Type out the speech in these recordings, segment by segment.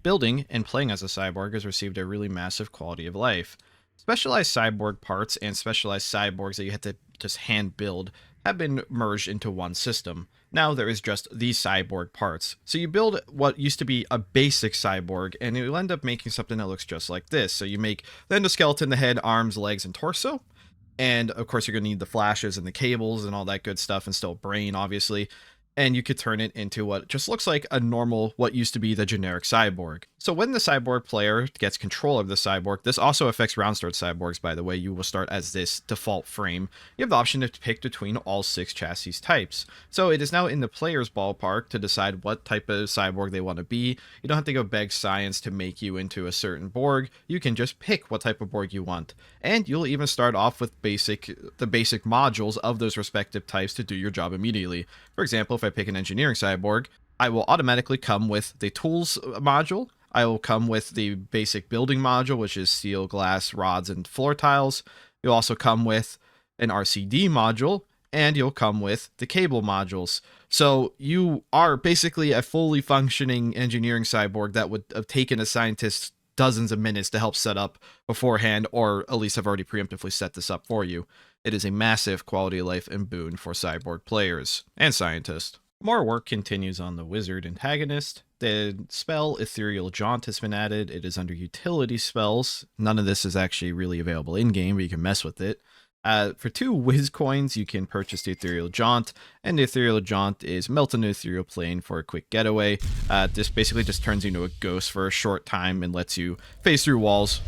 Building and playing as a cyborg has received a really massive quality of life. Specialized cyborg parts and specialized cyborgs that you had to just hand build have been merged into one system. Now there is just these cyborg parts. So you build what used to be a basic cyborg and you'll end up making something that looks just like this. So you make the endoskeleton, the head, arms, legs, and torso. And of course you're going to need the flashes and the cables and all that good stuff, and still brain, obviously. And you could turn it into what just looks like a normal, what used to be the generic cyborg. So when the cyborg player gets control of the cyborg, this also affects round start cyborgs, by the way. You will start as this default frame. You have the option to pick between all 6 chassis types. So it is now in the player's ballpark to decide what type of cyborg they want to be. You don't have to go beg science to make you into a certain borg. You can just pick what type of borg you want. And you'll even start off with the basic modules of those respective types to do your job immediately. For example, if I pick an engineering cyborg, I will automatically come with the tools module. I will come with the basic building module, which is steel, glass, rods, and floor tiles. You'll also come with an RCD module, and you'll come with the cable modules. So you are basically a fully functioning engineering cyborg that would have taken a scientist dozens of minutes to help set up beforehand, or at least have already preemptively set this up for you. It is a massive quality of life and boon for cyborg players and scientists. More work continues on the wizard antagonist. The spell Ethereal Jaunt has been added. It is under utility spells. None of this is actually really available in-game, but you can mess with it. For 2 whiz coins, you can purchase the Ethereal Jaunt, and the Ethereal Jaunt is melt into ethereal plane for a quick getaway. This basically just turns you into a ghost for a short time and lets you phase through walls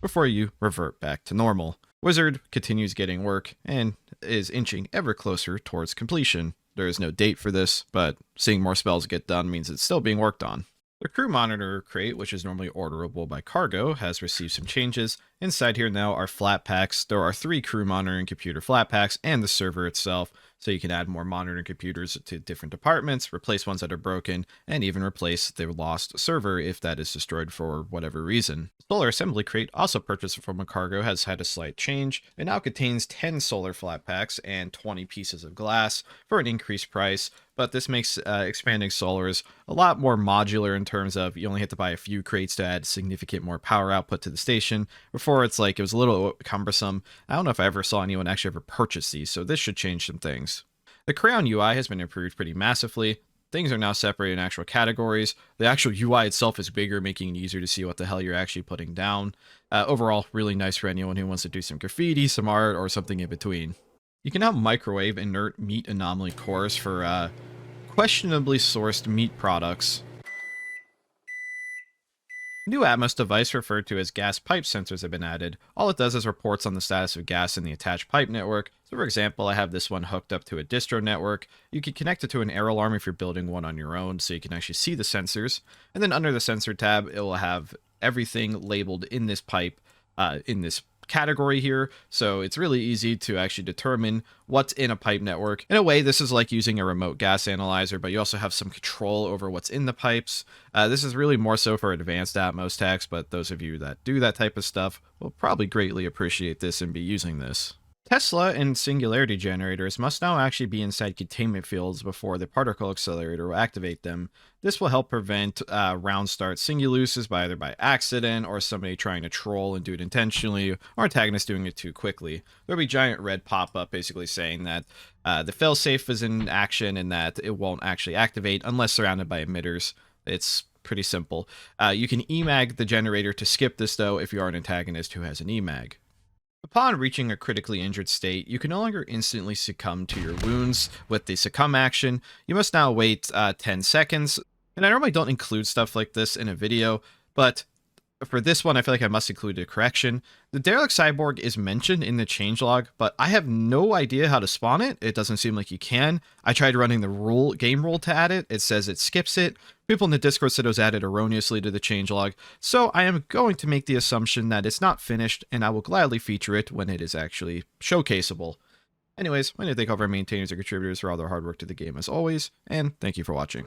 before you revert back to normal. Wizard continues getting work and is inching ever closer towards completion. There is no date for this, but seeing more spells get done means it's still being worked on. The crew monitor crate, which is normally orderable by cargo, has received some changes. Inside here now are flat packs. There are 3 crew monitoring computer flat packs and the server itself, so you can add more monitoring computers to different departments, replace ones that are broken, and even replace the lost server if that is destroyed for whatever reason. The solar assembly crate, also purchased from a cargo, has had a slight change. It now contains 10 solar flat packs and 20 pieces of glass for an increased price, but this makes expanding solars a lot more modular in terms of you only have to buy a few crates to add significant more power output to the station. Before, it's like it was a little cumbersome. I don't know if I ever saw anyone actually ever purchase these, so this should change some things. The Crayon UI has been improved pretty massively. Things are now separated in actual categories. The actual UI itself is bigger, making it easier to see what the hell you're actually putting down. Overall, really nice for anyone who wants to do some graffiti, some art, or something in between. You can now microwave inert meat anomaly cores for questionably sourced meat products. New Atmos device referred to as gas pipe sensors have been added. All it does is reports on the status of gas in the attached pipe network. So for example, I have this one hooked up to a distro network. You can connect it to an air alarm if you're building one on your own, so you can actually see the sensors. And then under the sensor tab, it will have everything labeled in this pipe, in this category here, so it's really easy to actually determine what's in a pipe network. In a way, this is like using a remote gas analyzer, but you also have some control over what's in the pipes. This is really more so for advanced Atmos techs, but those of you that do that type of stuff will probably greatly appreciate this and be using this. Tesla and singularity generators must now actually be inside containment fields before the particle accelerator will activate them. This will help prevent round start singuluses by either by accident or somebody trying to troll and do it intentionally, or antagonists doing it too quickly. There'll be a giant red pop-up basically saying that the failsafe is in action and that it won't actually activate unless surrounded by emitters. It's pretty simple. You can emag the generator to skip this though if you are an antagonist who has an emag. Upon reaching a critically injured state, you can no longer instantly succumb to your wounds with the succumb action. You must now wait 10 seconds. And I normally don't include stuff like this in a video, but for this one, I feel like I must include a correction. The Derelict Cyborg is mentioned in the changelog, but I have no idea how to spawn it. It doesn't seem like you can. I tried running the game rule to add it. It says it skips it. People in the Discord said it was added erroneously to the changelog, so I am going to make the assumption that it's not finished, and I will gladly feature it when it is actually showcaseable. Anyways, I want to thank all of our maintainers and contributors for all their hard work to the game as always, and thank you for watching.